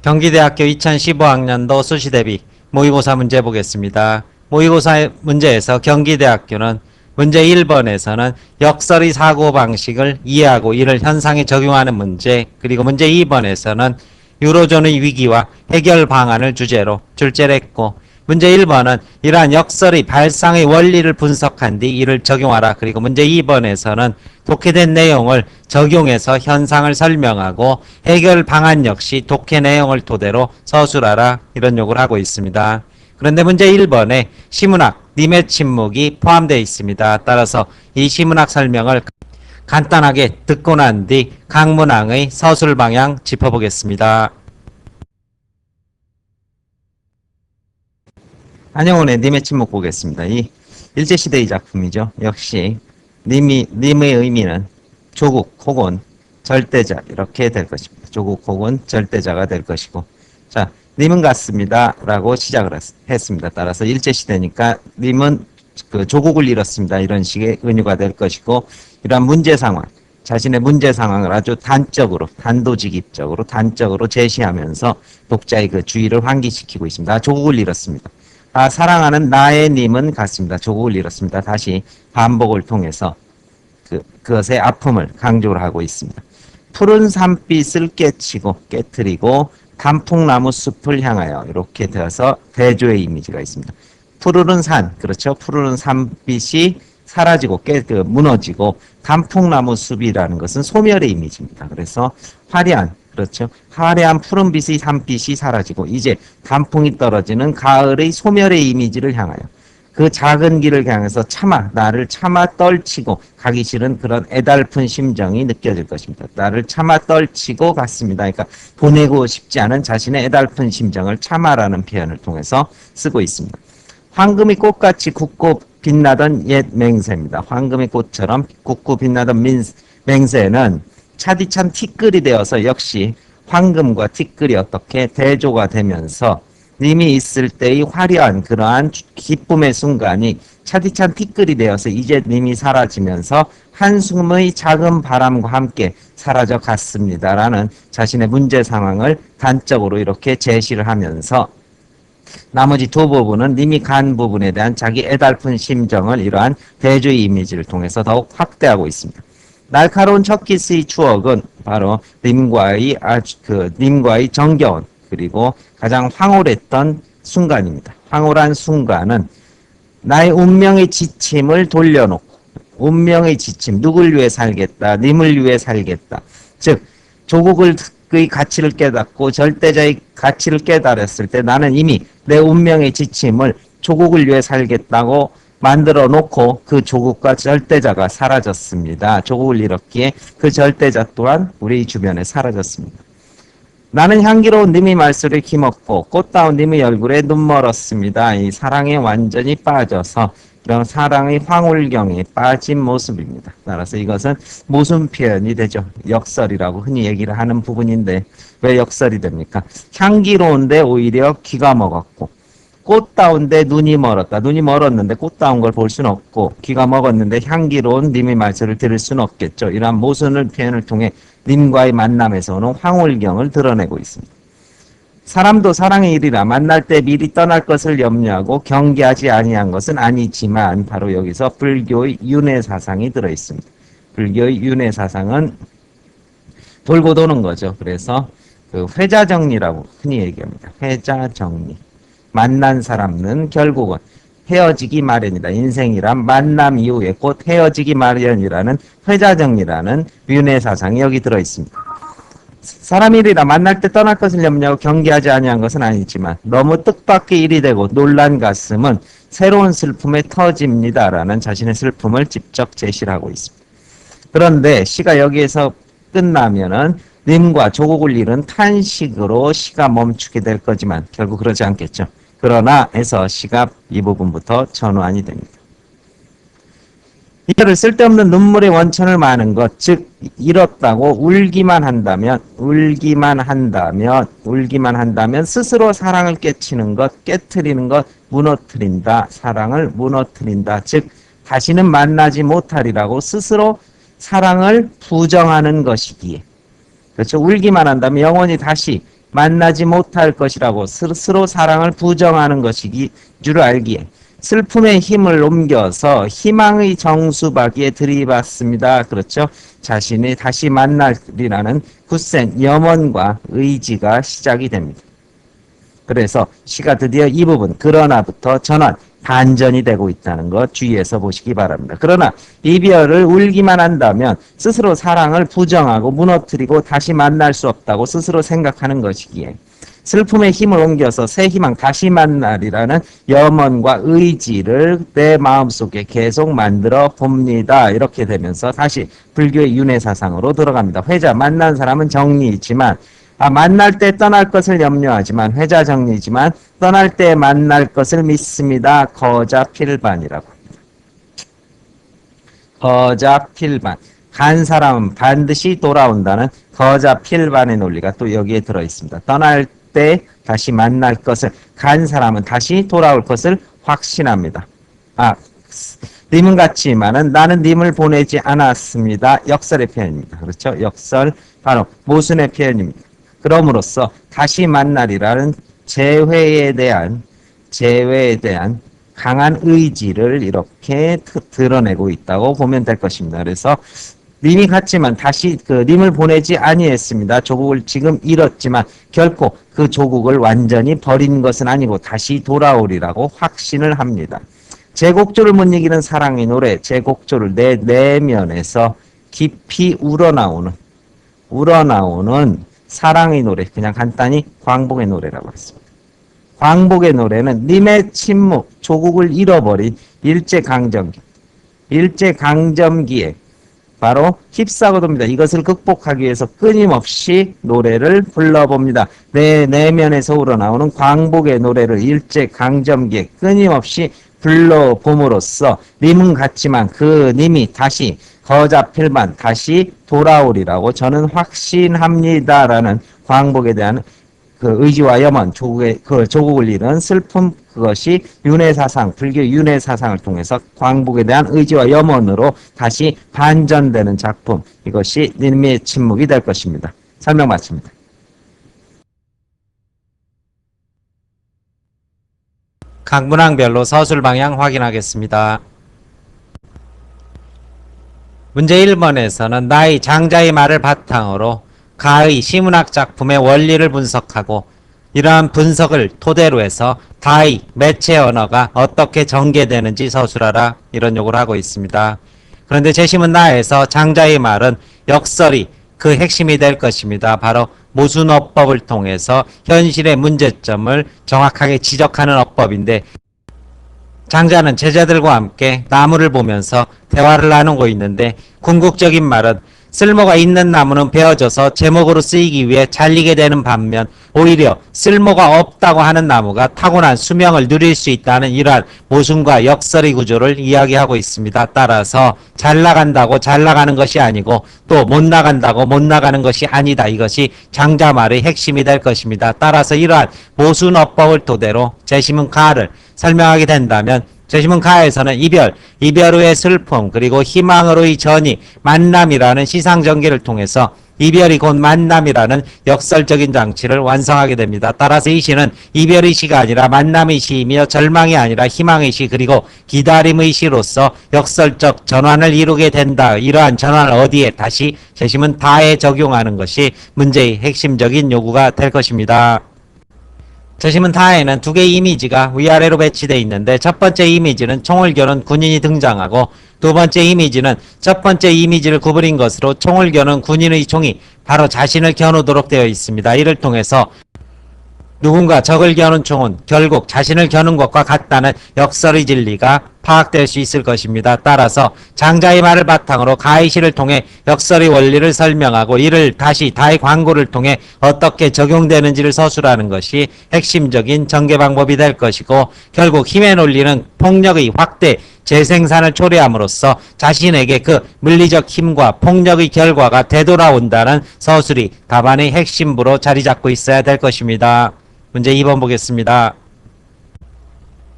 경기대학교 2015학년도 수시대비 모의고사 문제 보겠습니다. 모의고사 문제에서 경기대학교는 문제 1번에서는 역설의 사고방식을 이해하고 이를 현상에 적용하는 문제, 그리고 문제 2번에서는 유로존의 위기와 해결 방안을 주제로 출제를 했고, 문제 1번은 이러한 역설의 발상의 원리를 분석한 뒤 이를 적용하라. 그리고 문제 2번에서는 독해된 내용을 적용해서 현상을 설명하고 해결 방안 역시 독해 내용을 토대로 서술하라. 이런 요구를 하고 있습니다. 그런데 문제 1번에 시문학, 님의 침묵이 포함되어 있습니다. 따라서 이 시문학 설명을 간단하게 듣고 난 뒤 각 문항의 서술 방향 짚어보겠습니다. 한영훈의 님의 침묵 보겠습니다. 이 일제시대의 작품이죠. 역시 님의 의미는 조국 혹은 절대자 이렇게 될 것입니다. 조국 혹은 절대자가 될 것이고, 자, 님은 같습니다 라고 시작을 했습니다. 따라서 일제시대니까 님은 그 조국을 잃었습니다 이런 식의 은유가 될 것이고, 이러한 문제 상황, 자신의 문제 상황을 아주 단도직입적으로 단적으로 제시하면서 독자의 그 주의를 환기시키고 있습니다. 조국을 잃었습니다. 사랑하는 나의 님은 같습니다. 조국을 잃었습니다. 다시 반복을 통해서 그것의 아픔을 강조를 하고 있습니다. 푸른 산빛을 깨트리고 단풍나무 숲을 향하여 이렇게 되어서 대조의 이미지가 있습니다. 푸르른 산, 그렇죠. 푸르른 산빛이 사라지고 무너지고 단풍나무 숲이라는 것은 소멸의 이미지입니다. 그래서 화려한, 그렇죠. 화려한 푸른빛의 산빛이 사라지고 이제 단풍이 떨어지는 가을의 소멸의 이미지를 향하여 그 작은 길을 향해서 나를 차마 떨치고 가기 싫은 그런 애달픈 심정이 느껴질 것입니다. 나를 차마 떨치고 갔습니다. 그러니까 보내고 싶지 않은 자신의 애달픈 심정을 차마라는 표현을 통해서 쓰고 있습니다. 황금이 꽃같이 굳고 빛나던 옛 맹세입니다. 황금의 꽃처럼 굳고 빛나던 맹세는 차디찬 티끌이 되어서 역시 황금과 티끌이 어떻게 대조가 되면서 님이 있을 때의 화려한 그러한 기쁨의 순간이 차디찬 티끌이 되어서 이제 님이 사라지면서 한숨의 작은 바람과 함께 사라져 갔습니다라는 자신의 문제 상황을 단적으로 이렇게 제시를 하면서 나머지 두 부분은 님이 간 부분에 대한 자기 애달픈 심정을 이러한 대조의 이미지를 통해서 더욱 확대하고 있습니다. 날카로운 첫 키스의 추억은 바로 님과의 정겨운 그리고 가장 황홀했던 순간입니다. 황홀한 순간은 나의 운명의 지침을 돌려놓고, 운명의 지침, 누굴 위해 살겠다, 님을 위해 살겠다. 즉 조국의 가치를 깨닫고 절대자의 가치를 깨달았을 때 나는 이미 내 운명의 지침을 조국을 위해 살겠다고 만들어 놓고 그 조국과 절대자가 사라졌습니다. 조국을 잃었기에 그 절대자 또한 우리 주변에 사라졌습니다. 나는 향기로운 님의 말소리에 힘없고 꽃다운 님의 얼굴에 눈 멀었습니다. 이 사랑에 완전히 빠져서 이런 사랑의 황홀경에 빠진 모습입니다. 따라서 이것은 모순 표현이 되죠. 역설이라고 흔히 얘기를 하는 부분인데 왜 역설이 됩니까? 향기로운데 오히려 귀가 먹었고, 꽃다운데 눈이 멀었다. 눈이 멀었는데 꽃다운 걸 볼 수는 없고, 귀가 먹었는데 향기로운 님의 말씀을 들을 수는 없겠죠. 이러한 모순을 표현을 통해 님과의 만남에서 오는 황홀경을 드러내고 있습니다. 사람도 사랑의 일이라 만날 때 미리 떠날 것을 염려하고 경계하지 아니한 것은 아니지만, 바로 여기서 불교의 윤회 사상이 들어있습니다. 불교의 윤회 사상은 돌고 도는 거죠. 그래서 그 회자정리라고 흔히 얘기합니다. 회자정리. 만난 사람은 결국은 헤어지기 마련이다. 인생이란 만남 이후에 곧 헤어지기 마련이라는 회자정리라는 윤회 사상이 여기 들어있습니다. 사람이라 만날 때 떠날 것을 염려하고 경계하지 아니한 것은 아니지만 너무 뜻밖의 일이 되고 놀란 가슴은 새로운 슬픔에 터집니다라는 자신의 슬픔을 직접 제시를 하고 있습니다. 그런데 시가 여기에서 끝나면은 님과 조국을 잃은 탄식으로 시가 멈추게 될 거지만 결국 그러지 않겠죠. 그러나 해서 시가 이 부분부터 전환이 됩니다. 이를 쓸데없는 눈물의 원천을 마는 것, 즉 잃었다고 울기만 한다면 스스로 사랑을 깨치는 것, 깨트리는 것, 무너뜨린다. 사랑을 무너뜨린다. 즉 다시는 만나지 못하리라고 스스로 사랑을 부정하는 것이기에, 그렇죠. 울기만 한다면 영원히 다시 만나지 못할 것이라고 스스로 사랑을 부정하는 것이기 줄 알기에 슬픔의 힘을 옮겨서 희망의 정수박이에 들이받습니다. 그렇죠? 자신이 다시 만날이라는 굳센 염원과 의지가 시작이 됩니다. 그래서 시가 드디어 이 부분 그러나부터 전환 반전이 되고 있다는 것 주의해서 보시기 바랍니다. 그러나 이별을 울기만 한다면 스스로 사랑을 부정하고 무너뜨리고 다시 만날 수 없다고 스스로 생각하는 것이기에 슬픔의 힘을 옮겨서 새 희망 다시 만날이라는 염원과 의지를 내 마음속에 계속 만들어 봅니다. 이렇게 되면서 다시 불교의 윤회사상으로 들어갑니다. 회자 만난 사람은 정리이지만 만날 때 떠날 것을 염려하지만 회자 정리지만 떠날 때 만날 것을 믿습니다. 거자필반이라고 합니다. 거자필반. 간 사람은 반드시 돌아온다는 거자필반의 논리가 또 여기에 들어있습니다. 떠날 때 다시 만날 것을 간 사람은 다시 돌아올 것을 확신합니다. 님은 같지만은 나는 님을 보내지 않았습니다. 역설의 표현입니다. 그렇죠? 역설 바로 모순의 표현입니다. 그럼으로써 다시 만날이라는 재회에 대한 강한 의지를 이렇게 드러내고 있다고 보면 될 것입니다. 그래서 님이 갔지만 다시 님을 보내지 아니했습니다. 조국을 지금 잃었지만 결코 그 조국을 완전히 버린 것은 아니고 다시 돌아오리라고 확신을 합니다. 제곡조를 못 이기는 사랑의 노래, 제곡조를 내 내면에서 깊이 우러나오는 사랑의 노래, 그냥 간단히 광복의 노래라고 했습니다. 광복의 노래는 님의 침묵, 조국을 잃어버린 일제강점기에 바로 휩싸고듭니다. 이것을 극복하기 위해서 끊임없이 노래를 불러봅니다. 내 내면에서 우러나오는 광복의 노래를 일제강점기에 끊임없이 불러봄으로써 님은 같지만 그 님이 다시 거자필반 다시 돌아오리라고 저는 확신합니다라는 광복에 대한 그 의지와 염원, 조국을 잃은 슬픔, 그것이 윤회사상, 불교 윤회사상을 통해서 광복에 대한 의지와 염원으로 다시 반전되는 작품, 이것이 님의 침묵이 될 것입니다. 설명 마칩니다. 각 문항별로 서술 방향 확인하겠습니다. 문제 1번에서는 나의 장자의 말을 바탕으로 가의 시문학 작품의 원리를 분석하고 이러한 분석을 토대로 해서 다의 매체 언어가 어떻게 전개되는지 서술하라, 이런 요구를 하고 있습니다. 그런데 재심은 나에서 장자의 말은 역설이 그 핵심이 될 것입니다. 바로 모순어법을 통해서 현실의 문제점을 정확하게 지적하는 어법인데, 장자는 제자들과 함께 나무를 보면서 대화를 나누고 있는데, 궁극적인 말은 쓸모가 있는 나무는 베어져서 제목으로 쓰이기 위해 잘리게 되는 반면 오히려 쓸모가 없다고 하는 나무가 타고난 수명을 누릴 수 있다는 이러한 모순과 역설의 구조를 이야기하고 있습니다. 따라서 잘 나간다고 잘 나가는 것이 아니고 또 못 나간다고 못 나가는 것이 아니다. 이것이 장자 말의 핵심이 될 것입니다. 따라서 이러한 모순어법을 토대로 재심은 가를 설명하게 된다면, 재심은 가에서는 이별 후의 슬픔, 그리고 희망으로의 전이, 만남이라는 시상전개를 통해서 이별이 곧 만남이라는 역설적인 장치를 완성하게 됩니다. 따라서 이 시는 이별의 시가 아니라 만남의 시이며 절망이 아니라 희망의 시, 그리고 기다림의 시로서 역설적 전환을 이루게 된다. 이러한 전환을 어디에? 다시 재심은 다에 적용하는 것이 문제의 핵심적인 요구가 될 것입니다. 재심은 다에는 두 개의 이미지가 위아래로 배치되어 있는데, 첫 번째 이미지는 총을 겨눈 군인이 등장하고 두 번째 이미지는 첫 번째 이미지를 구부린 것으로 총을 겨눈 군인의 총이 바로 자신을 겨누도록 되어 있습니다. 이를 통해서 누군가 적을 겨눈 총은 결국 자신을 겨눈 것과 같다는 역설의 진리가 파악될 수 있을 것입니다. 따라서 장자의 말을 바탕으로 가의 시를 통해 역설의 원리를 설명하고 이를 다시 다의 광고를 통해 어떻게 적용되는지를 서술하는 것이 핵심적인 전개 방법이 될 것이고, 결국 힘의 논리는 폭력의 확대, 재생산을 초래함으로써 자신에게 그 물리적 힘과 폭력의 결과가 되돌아온다는 서술이 답안의 핵심부로 자리 잡고 있어야 될 것입니다. 문제 2번 보겠습니다.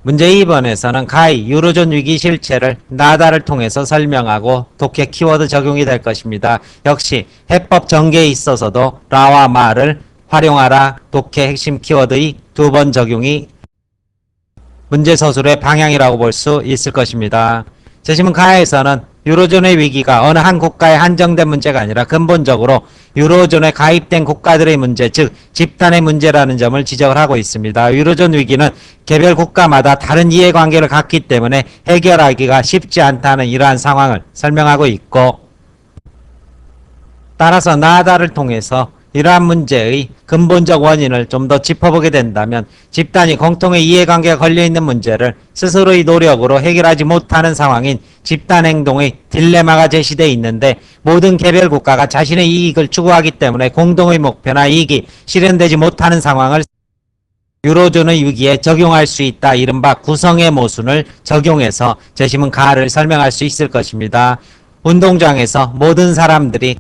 문제 2번에서는 가의 유로존 위기 실체를 나다를 통해서 설명하고 독해 키워드 적용이 될 것입니다. 역시 해법 전개에 있어서도 라와 마를 활용하라 독해 핵심 키워드의 두 번 적용이 문제 서술의 방향이라고 볼 수 있을 것입니다. 제시문 가에서는 유로존의 위기가 어느 한 국가에 한정된 문제가 아니라 근본적으로 유로존에 가입된 국가들의 문제, 즉 집단의 문제라는 점을 지적을 하고 있습니다. 유로존 위기는 개별 국가마다 다른 이해관계를 갖기 때문에 해결하기가 쉽지 않다는 이러한 상황을 설명하고 있고, 따라서 나다를 통해서 이러한 문제의 근본적 원인을 좀 더 짚어보게 된다면 집단이 공통의 이해관계가 걸려있는 문제를 스스로의 노력으로 해결하지 못하는 상황인 집단행동의 딜레마가 제시되어 있는데, 모든 개별 국가가 자신의 이익을 추구하기 때문에 공동의 목표나 이익이 실현되지 못하는 상황을 유로존의 위기에 적용할 수 있다. 이른바 구성의 모순을 적용해서 제시문 가를 설명할 수 있을 것입니다. 운동장에서 모든 사람들이,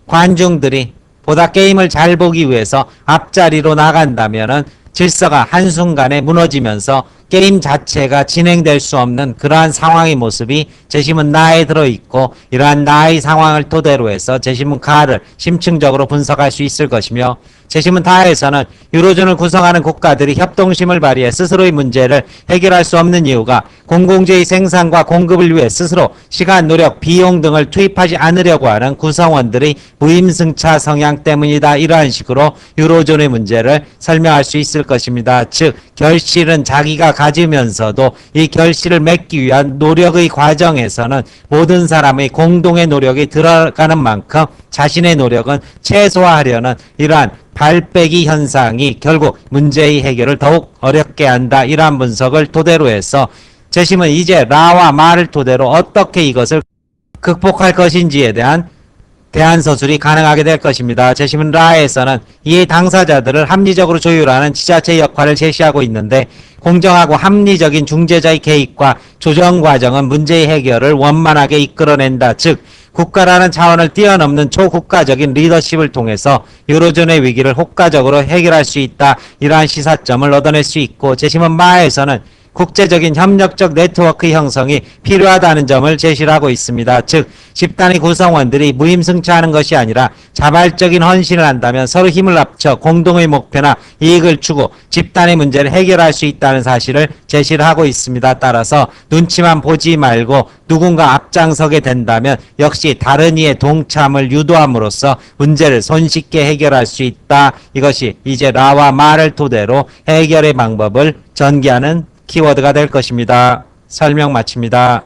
관중들이 보다 게임을 잘 보기 위해서 앞자리로 나간다면은 질서가 한순간에 무너지면서 게임 자체가 진행될 수 없는 그러한 상황의 모습이 제시문 나에 들어있고, 이러한 나의 상황을 토대로 해서 제시문 가를 심층적으로 분석할 수 있을 것이며, 제시문 다에서는 유로존을 구성하는 국가들이 협동심을 발휘해 스스로의 문제를 해결할 수 없는 이유가 공공재의 생산과 공급을 위해 스스로 시간, 노력, 비용 등을 투입하지 않으려고 하는 구성원들의 무임승차 성향 때문이다. 이러한 식으로 유로존의 문제를 설명할 수 있을 것입니다. 즉 결실은 자기가 가지면서도 이 결실을 맺기 위한 노력의 과정에서는 모든 사람의 공동의 노력이 들어가는 만큼 자신의 노력은 최소화하려는 이러한 발빼기 현상이 결국 문제의 해결을 더욱 어렵게 한다. 이러한 분석을 토대로 해서 제시문 이제 라와 마를 토대로 어떻게 이것을 극복할 것인지에 대한 대안서술이 가능하게 될 것입니다. 제시문 라에서는 이 당사자들을 합리적으로 조율하는 지자체의 역할을 제시하고 있는데, 공정하고 합리적인 중재자의 개입과 조정 과정은 문제의 해결을 원만하게 이끌어낸다. 즉 국가라는 차원을 뛰어넘는 초국가적인 리더십을 통해서 유로존의 위기를 효과적으로 해결할 수 있다. 이러한 시사점을 얻어낼 수 있고, 제시문 마에서는 국제적인 협력적 네트워크 형성이 필요하다는 점을 제시를 하고 있습니다. 즉 집단의 구성원들이 무임승차하는 것이 아니라 자발적인 헌신을 한다면 서로 힘을 합쳐 공동의 목표나 이익을 추구 집단의 문제를 해결할 수 있다는 사실을 제시를 하고 있습니다. 따라서 눈치만 보지 말고 누군가 앞장서게 된다면 역시 다른 이의 동참을 유도함으로써 문제를 손쉽게 해결할 수 있다. 이것이 이제 라와 마를 토대로 해결의 방법을 전개하는 키워드가 될 것입니다. 설명 마칩니다.